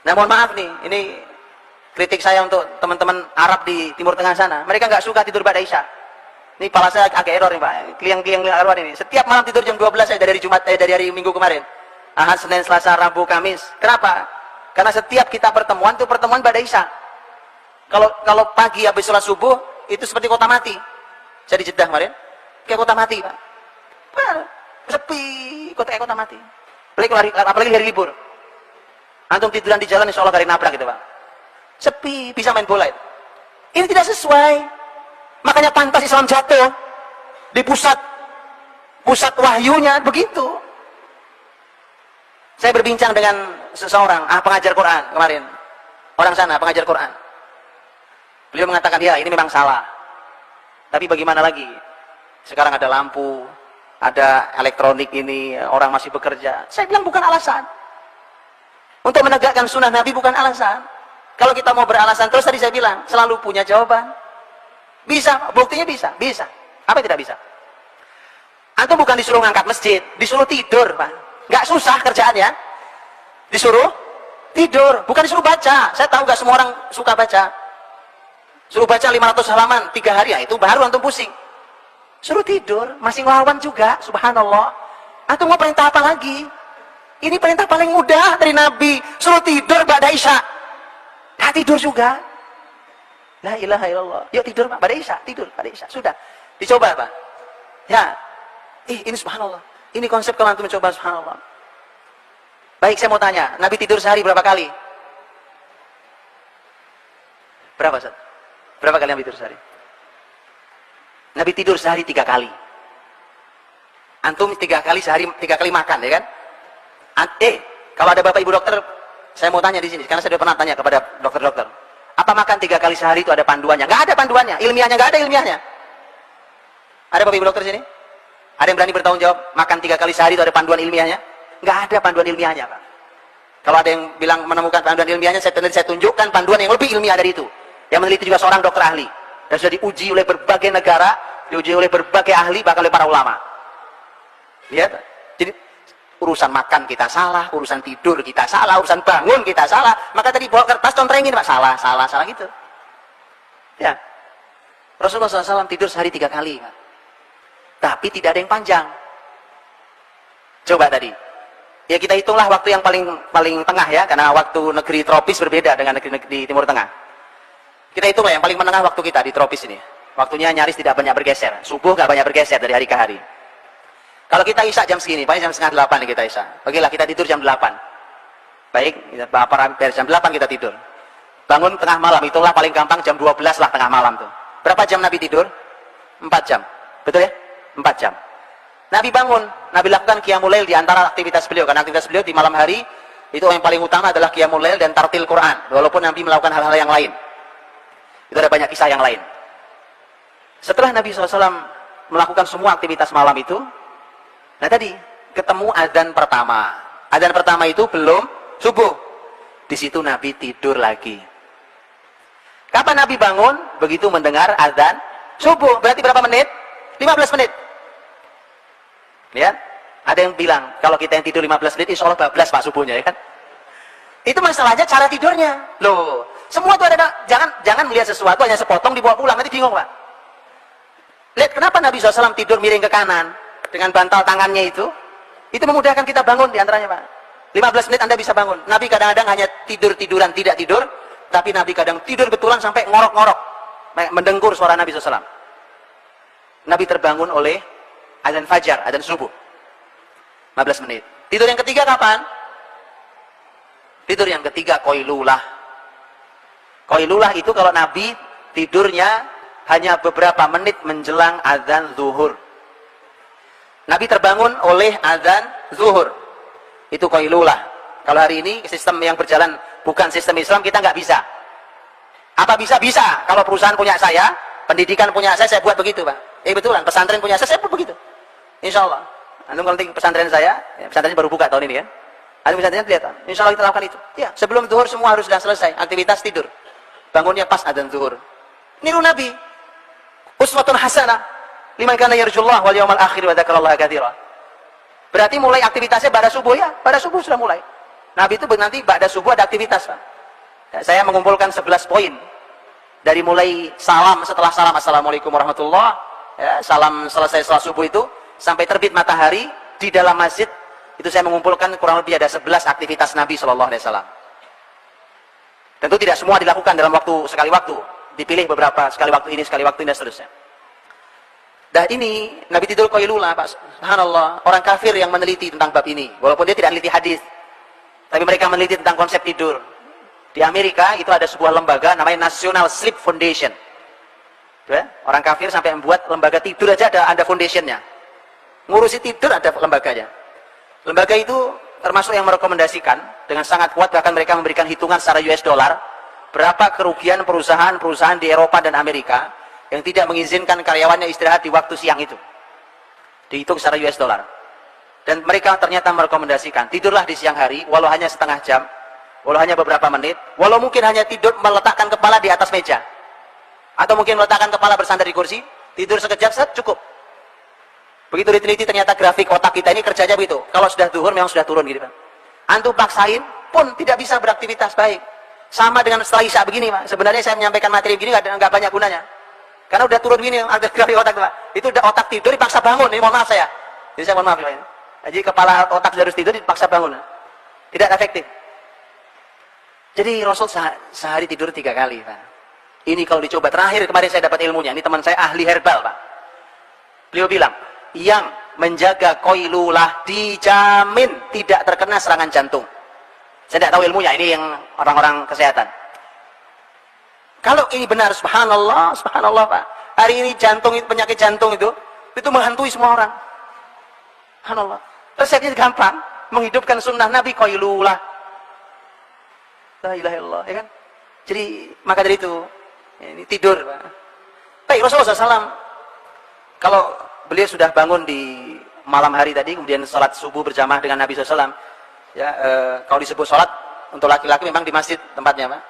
Nah mohon maaf nih, ini kritik saya untuk teman-teman Arab di Timur Tengah sana. Mereka nggak suka tidur pada Isya. Ini kepala saya agak error nih Pak. Kliang-kliang arwah ini. Setiap malam tidur jam 12 saya dari dari hari Minggu kemarin. Ahad, Senin, Selasa, Rabu, Kamis. Kenapa? Karena setiap kita pertemuan itu pertemuan pada Isya. Kalau pagi habis sholat subuh itu seperti kota mati. Saya di Jeddah kemarin, kayak kota mati Pak. Sepi, kayak kota mati. Apalagi hari libur. Antum tiduran di jalan insya Allah gak nabrak gitu Pak. Sepi, bisa main bola itu. Ini tidak sesuai. Makanya pantas Islam jatuh di pusat wahyunya begitu. Saya berbincang dengan seseorang pengajar Quran kemarin. Orang sana pengajar Quran. Beliau mengatakan ya ini memang salah. Tapi bagaimana lagi? Sekarang ada lampu, ada elektronik ini, orang masih bekerja. Saya bilang bukan alasan. Untuk menegakkan sunnah Nabi bukan alasan. Kalau kita mau beralasan terus tadi saya bilang selalu punya jawaban. Bisa, buktinya bisa. Apa yang tidak bisa? Antum bukan disuruh ngangkat masjid, disuruh tidur Pak. Nggak susah kerjaannya. Disuruh tidur, bukan disuruh baca. Saya tahu nggak semua orang suka baca. Suruh baca 500 halaman 3 hari ya itu baru antum pusing. Suruh tidur, masih ngelawan juga, subhanallah. Antum mau perintah apa lagi? Ini perintah paling mudah dari Nabi. Suruh tidur ba'da Isya. Nggak tidur juga. La ilaha illallah. Yuk tidur Pak, ba'da Isya, tidur ba'da Isya. Sudah. Dicoba Pak. Ya. Ini subhanallah. Ini konsep kalau antum mencoba subhanallah. Baik, saya mau tanya, Nabi tidur sehari berapa kali? Berapa Ustaz? Berapa kali Nabi tidur sehari? Nabi tidur sehari 3 kali. Antum 3 kali sehari, 3 kali makan, ya kan? Kalau ada bapak ibu dokter, saya mau tanya di sini, karena saya sudah pernah tanya kepada dokter-dokter. Apa makan 3 kali sehari itu ada panduannya? Nggak ada panduannya, ilmiahnya nggak ada ilmiahnya. Ada bapak ibu dokter sini? Ada yang berani bertanggung jawab makan 3 kali sehari itu ada panduan ilmiahnya? Nggak ada panduan ilmiahnya Pak. Kalau ada yang bilang menemukan panduan ilmiahnya, saya tunjukkan panduan yang lebih ilmiah dari itu. Yang meneliti juga seorang dokter ahli dan sudah diuji oleh berbagai negara, diuji oleh berbagai ahli, bahkan oleh para ulama. Lihat, jadi urusan makan kita salah, urusan tidur kita salah, urusan bangun kita salah. Maka tadi bawa kertas contrengin Pak, salah gitu. Ya, Rasulullah SAW tidur sehari 3 kali Pak. Tapi tidak ada yang panjang. Coba tadi, ya kita hitunglah waktu yang paling tengah ya, karena waktu negeri tropis berbeda dengan negeri di Timur Tengah. Kita hitunglah yang paling menengah waktu kita di tropis ini. Waktunya nyaris tidak banyak bergeser. Subuh gak banyak bergeser dari hari ke hari. Kalau kita Isya jam segini, paling jam setengah 8 nih kita Isya. Bagilah kita tidur jam 8. Baik, dari jam 8 kita tidur. Bangun tengah malam, hitunglah paling gampang jam 12 lah tengah malam tuh. Berapa jam Nabi tidur? 4 jam. Betul ya? 4 jam. Nabi bangun, Nabi lakukan qiyamul lail di antara aktivitas beliau. Karena aktivitas beliau di malam hari, itu yang paling utama adalah qiyamul lail dan tartil Quran. Walaupun Nabi melakukan hal-hal yang lain. Itu ada banyak kisah yang lain. Setelah Nabi SAW melakukan semua aktivitas malam itu, nah tadi ketemu adzan pertama. Adzan pertama itu belum subuh. Di situ Nabi tidur lagi. Kapan Nabi bangun? Begitu mendengar adzan subuh. Berarti berapa menit? 15 menit. Lihat, ada yang bilang kalau kita yang tidur 15 menit, insya Allah 12 Pak subuhnya, ya kan? Itu masalahnya cara tidurnya. Loh, semua itu ada. Jangan melihat sesuatu hanya sepotong dibawa pulang, nanti bingung Pak. Lihat kenapa Nabi SAW tidur miring ke kanan dengan bantal tangannya itu memudahkan kita bangun diantaranya Pak. 15 menit Anda bisa bangun. Nabi kadang-kadang hanya tiduran tidak tidur, tapi Nabi kadang tidur betulan sampai ngorok-ngorok, mendengkur suara Nabi SAW. Nabi terbangun oleh adzan fajar, adzan subuh. 15 menit. Tidur yang ketiga kapan? Tidur yang ketiga qailulah. Qailulah itu kalau Nabi tidurnya hanya beberapa menit menjelang adzan zuhur. Nabi terbangun oleh adzan zuhur. Itu qailulah. Kalau hari ini sistem yang berjalan bukan sistem Islam, kita nggak bisa. Apa bisa? Bisa. Kalau perusahaan punya saya, pendidikan punya saya buat begitu Pak. Betulan, pesantren punya saya buat begitu. Insya Allah. Antum kalau pesantren saya, ya, pesantrennya baru buka tahun ini ya. Antum pesantrennya lihat, insya Allah kita lakukan itu. Ya, sebelum zuhur semua harus sudah selesai. Aktivitas tidur. Bangunnya pas adzan zuhur. Niru Nabi. Uswatun hasanah liman kana yarjullah wal yawmal akhir wa dzakarallaha katsira. Berarti mulai aktivitasnya pada subuh ya, pada subuh sudah mulai. Nabi itu nanti ba'da subuh ada aktivitas, Pak. Ya, saya mengumpulkan 11 poin. Dari mulai salam, setelah salam assalamualaikum warahmatullah, ya, salam selesai salat subuh itu sampai terbit matahari di dalam masjid, itu saya mengumpulkan kurang lebih ada 11 aktivitas Nabi SAW. Tentu tidak semua dilakukan dalam waktu sekali waktu, dipilih beberapa, sekali waktu ini, sekali waktu ini, dan seterusnya. Dan ini Nabi tidur qailula, Pak. Subhanallah, orang kafir yang meneliti tentang bab ini, walaupun dia tidak meneliti hadis, tapi mereka meneliti tentang konsep tidur. Di Amerika itu ada sebuah lembaga namanya National Sleep Foundation. Ya, orang kafir sampai membuat lembaga tidur aja ada foundationnya. Ngurusi tidur ada lembaganya. Lembaga itu termasuk yang merekomendasikan dengan sangat kuat, bahkan mereka memberikan hitungan secara US dollar berapa kerugian perusahaan-perusahaan di Eropa dan Amerika yang tidak mengizinkan karyawannya istirahat di waktu siang itu. Dihitung secara US dollar. Dan mereka ternyata merekomendasikan tidurlah di siang hari, walau hanya setengah jam, walau hanya beberapa menit, walau mungkin hanya tidur meletakkan kepala di atas meja, atau mungkin meletakkan kepala bersandar di kursi, tidur sekejap set cukup. Begitu diteliti ternyata grafik otak kita ini kerjanya begitu. Kalau sudah zuhur memang sudah turun gitu, Pak. Antum paksain pun tidak bisa beraktivitas baik. Sama dengan setelah isya begini, Pak. Sebenarnya saya menyampaikan materi begini nggak banyak gunanya. Karena udah turun begini ada grafik otak, Pak. Itu udah otak tidur dipaksa bangun. Ini mohon maaf saya. Jadi saya mohon maaf, Pak. Jadi kepala otak harus tidur dipaksa bangun. Tidak efektif. Jadi Rasul sehari tidur 3 kali, Pak. Ini kalau dicoba, terakhir kemarin saya dapat ilmunya. Ini teman saya ahli herbal, Pak. Beliau bilang, yang menjaga qailulah dijamin tidak terkena serangan jantung. Saya tidak tahu ilmunya, ini yang orang-orang kesehatan. Kalau ini benar, subhanallah, subhanallah, Pak. Hari ini penyakit jantung itu menghantui semua orang. Subhanallah. Resepnya gampang, menghidupkan sunnah Nabi qailulah. La ilaha illallah, ya kan? Jadi maka dari itu ini tidur, Pak. Baik, Rasulullah SAW kalau beliau sudah bangun di malam hari tadi, kemudian sholat subuh berjamaah dengan Nabi SAW, ya, kalau disebut sholat untuk laki-laki memang di masjid tempatnya, Pak.